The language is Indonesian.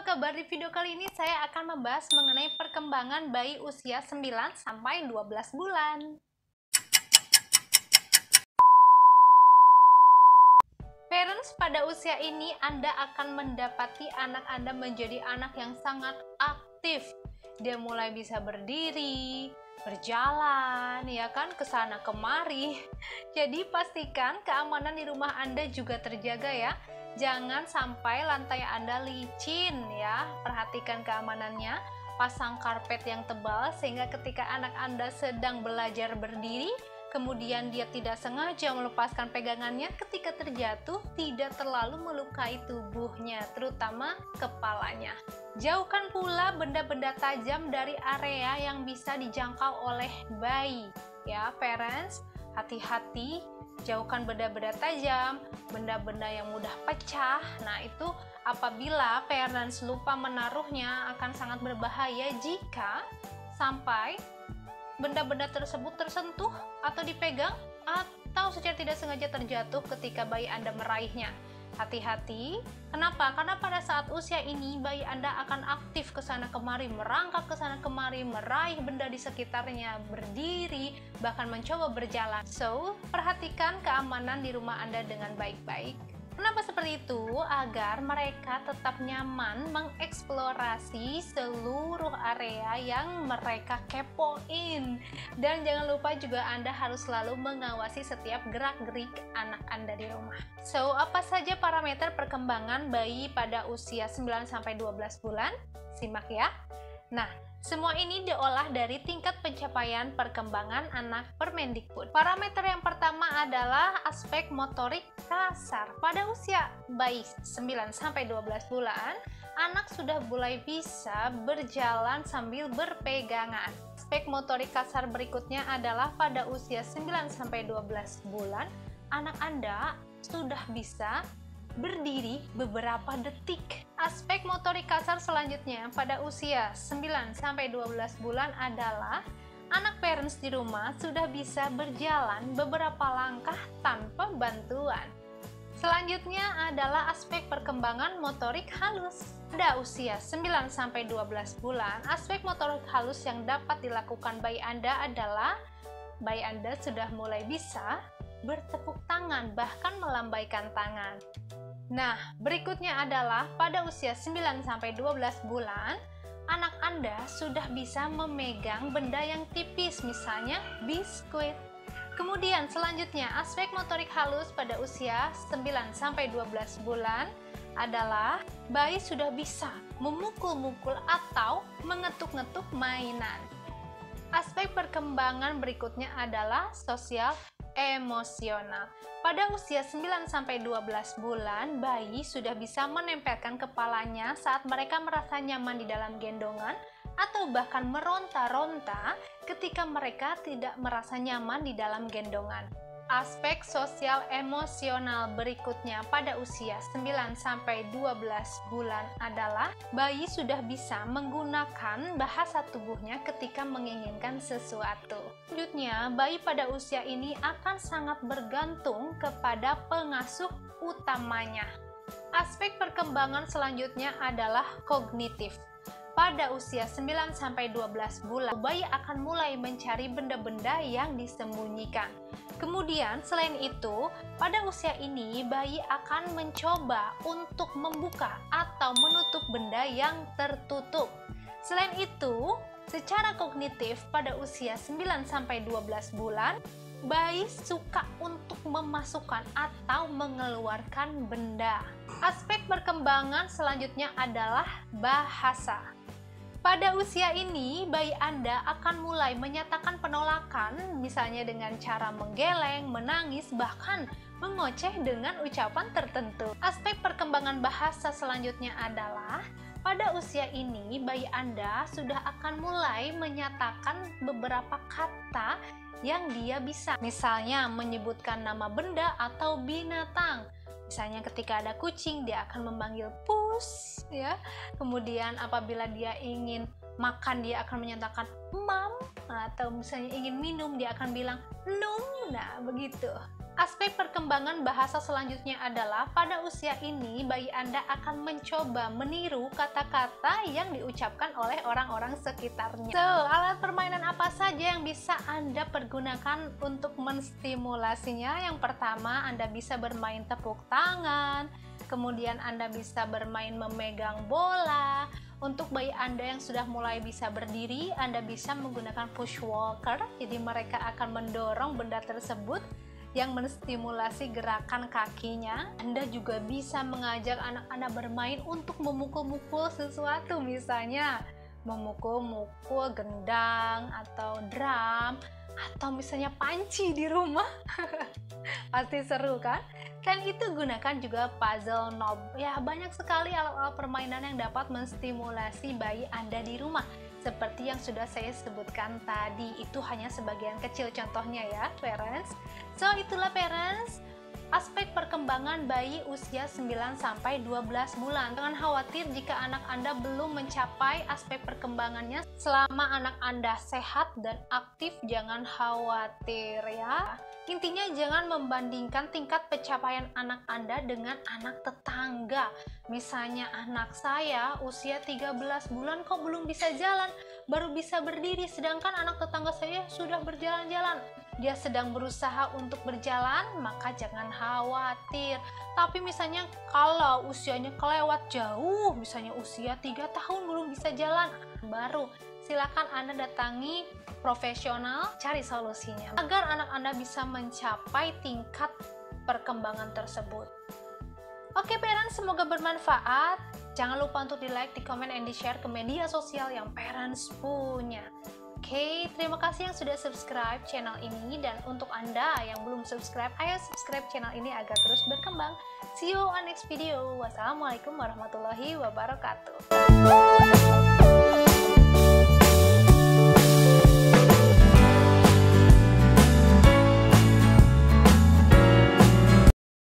kabar? Di video kali ini saya akan membahas mengenai perkembangan bayi usia 9 sampai 12 bulan. Parents, pada usia ini Anda akan mendapati anak Anda menjadi anak yang sangat aktif. Dia mulai bisa berdiri, berjalan, ya kan, ke sana kemari. Jadi pastikan keamanan di rumah Anda juga terjaga ya. Jangan sampai lantai Anda licin ya. Perhatikan keamanannya. Pasang karpet yang tebal sehingga ketika anak Anda sedang belajar berdiri, kemudian dia tidak sengaja melepaskan pegangannya, ketika terjatuh tidak terlalu melukai tubuhnya, terutama kepalanya. Jauhkan pula benda-benda tajam dari area yang bisa dijangkau oleh bayi. Ya, parents, hati-hati, jauhkan benda-benda tajam, benda-benda yang mudah pecah. Nah, itu apabila parents lupa menaruhnya akan sangat berbahaya jika sampai benda-benda tersebut tersentuh atau dipegang atau secara tidak sengaja terjatuh ketika bayi Anda meraihnya. Hati-hati. Kenapa? Karena pada saat usia ini bayi Anda akan aktif ke sana kemari, merangkak ke sana kemari, meraih benda di sekitarnya, berdiri, bahkan mencoba berjalan. So, perhatikan keamanan di rumah Anda dengan baik-baik. Kenapa seperti itu? Agar mereka tetap nyaman mengeksplorasi seluruh area yang mereka kepoin. Dan jangan lupa juga Anda harus selalu mengawasi setiap gerak-gerik anak Anda di rumah. So, apa saja parameter perkembangan bayi pada usia 9-12 bulan? Simak ya. Nah, semua ini diolah dari tingkat pencapaian perkembangan anak Permendikbud. Parameter yang pertama adalah aspek motorik kasar. Pada usia bayi 9-12 bulan, anak sudah mulai bisa berjalan sambil berpegangan. Aspek motorik kasar berikutnya adalah pada usia 9-12 bulan, anak Anda sudah bisa berdiri beberapa detik. Aspek motorik kasar selanjutnya pada usia 9-12 bulan adalah anak parents di rumah sudah bisa berjalan beberapa langkah tanpa bantuan. Selanjutnya adalah aspek perkembangan motorik halus. Pada usia 9-12 bulan, aspek motorik halus yang dapat dilakukan bayi Anda adalah bayi Anda sudah mulai bisa bertepuk tangan, bahkan melambaikan tangan. Nah, berikutnya adalah pada usia 9-12 bulan, anak Anda sudah bisa memegang benda yang tipis, misalnya biskuit. Kemudian selanjutnya, aspek motorik halus pada usia 9-12 bulan adalah bayi sudah bisa memukul-mukul atau mengetuk-ngetuk mainan. Aspek perkembangan berikutnya adalah sosial emosional. Pada usia 9-12 bulan, bayi sudah bisa menempelkan kepalanya saat mereka merasa nyaman di dalam gendongan atau bahkan meronta-ronta ketika mereka tidak merasa nyaman di dalam gendongan. Aspek sosial emosional berikutnya pada usia 9-12 bulan adalah bayi sudah bisa menggunakan bahasa tubuhnya ketika menginginkan sesuatu. Selanjutnya, bayi pada usia ini akan sangat bergantung kepada pengasuh utamanya. Aspek perkembangan selanjutnya adalah kognitif. Pada usia 9-12 bulan, bayi akan mulai mencari benda-benda yang disembunyikan. Kemudian, selain itu, pada usia ini, bayi akan mencoba untuk membuka atau menutup benda yang tertutup. Selain itu, secara kognitif, pada usia 9-12 bulan, bayi suka untuk memasukkan atau mengeluarkan benda. Aspek perkembangan selanjutnya adalah bahasa. Pada usia ini, bayi Anda akan mulai menyatakan penolakan, misalnya dengan cara menggeleng, menangis, bahkan mengoceh dengan ucapan tertentu. Aspek perkembangan bahasa selanjutnya adalah pada usia ini, bayi Anda sudah akan mulai menyatakan beberapa kata yang dia bisa. Misalnya menyebutkan nama benda atau binatang. Misalnya ketika ada kucing, dia akan memanggil pus, ya. Kemudian apabila dia ingin makan, dia akan menyatakan mam, atau misalnya ingin minum, dia akan bilang num. Nah, begitu. Aspek perkembangan bahasa selanjutnya adalah pada usia ini bayi Anda akan mencoba meniru kata-kata yang diucapkan oleh orang-orang sekitarnya. So, alat permainan apa saja yang bisa Anda pergunakan untuk menstimulasinya? Yang pertama, Anda bisa bermain tepuk tangan, kemudian Anda bisa bermain memegang bola. Untuk bayi Anda yang sudah mulai bisa berdiri, Anda bisa menggunakan push walker, jadi mereka akan mendorong benda tersebut yang menstimulasi gerakan kakinya. Anda juga bisa mengajak anak Anda bermain untuk memukul-mukul sesuatu, misalnya memukul-mukul gendang atau drum, atau misalnya panci di rumah. Pasti seru kan? Selain itu, gunakan juga puzzle knob. Ya, banyak sekali alat-alat permainan yang dapat menstimulasi bayi Anda di rumah. Seperti yang sudah saya sebutkan tadi, itu hanya sebagian kecil contohnya ya, parents. So, itulah parents, aspek perkembangan bayi usia 9-12 bulan. Jangan khawatir jika anak Anda belum mencapai aspek perkembangannya. Selama anak Anda sehat dan aktif, jangan khawatir ya. Intinya jangan membandingkan tingkat pencapaian anak Anda dengan anak tetangga. Misalnya anak saya usia 13 bulan kok belum bisa jalan, baru bisa berdiri, sedangkan anak tetangga saya sudah berjalan-jalan. Dia sedang berusaha untuk berjalan, maka jangan khawatir. Tapi misalnya kalau usianya kelewat jauh, misalnya usia 3 tahun belum bisa jalan, baru silakan Anda datangi profesional, cari solusinya agar anak Anda bisa mencapai tingkat perkembangan tersebut. Oke parents, semoga bermanfaat. Jangan lupa untuk di like, di comment, and di share ke media sosial yang parents punya. Oke, terima kasih yang sudah subscribe channel ini, dan untuk Anda yang belum subscribe, ayo subscribe channel ini agar terus berkembang. See you on next video. Wassalamualaikum warahmatullahi wabarakatuh.